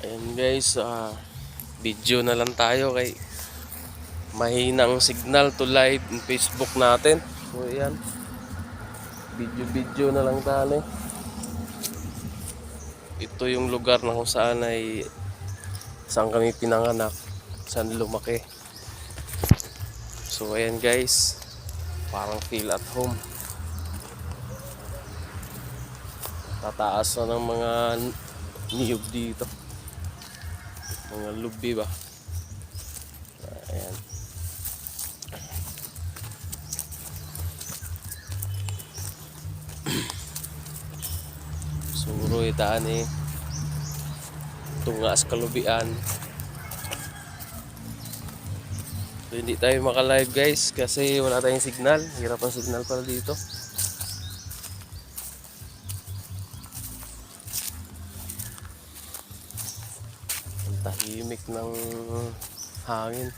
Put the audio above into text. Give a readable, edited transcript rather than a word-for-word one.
Ayan guys, video na lang tayo kay mahinang signal to live in Facebook natin. So ayan, video na lang tayo. Ito yung lugar na kung saan ay saan kami pinanganak, saan lumaki. So ayan guys, parang feel at home. Tataas na ng mga niyog dito, mga lubi ba. Ayan. Suro itaan tunga sa kalubian. So, hindi tayo maka-live guys kasi wala tayong signal. Hirap ang signal pala dito. Ang tahimik ng hangin.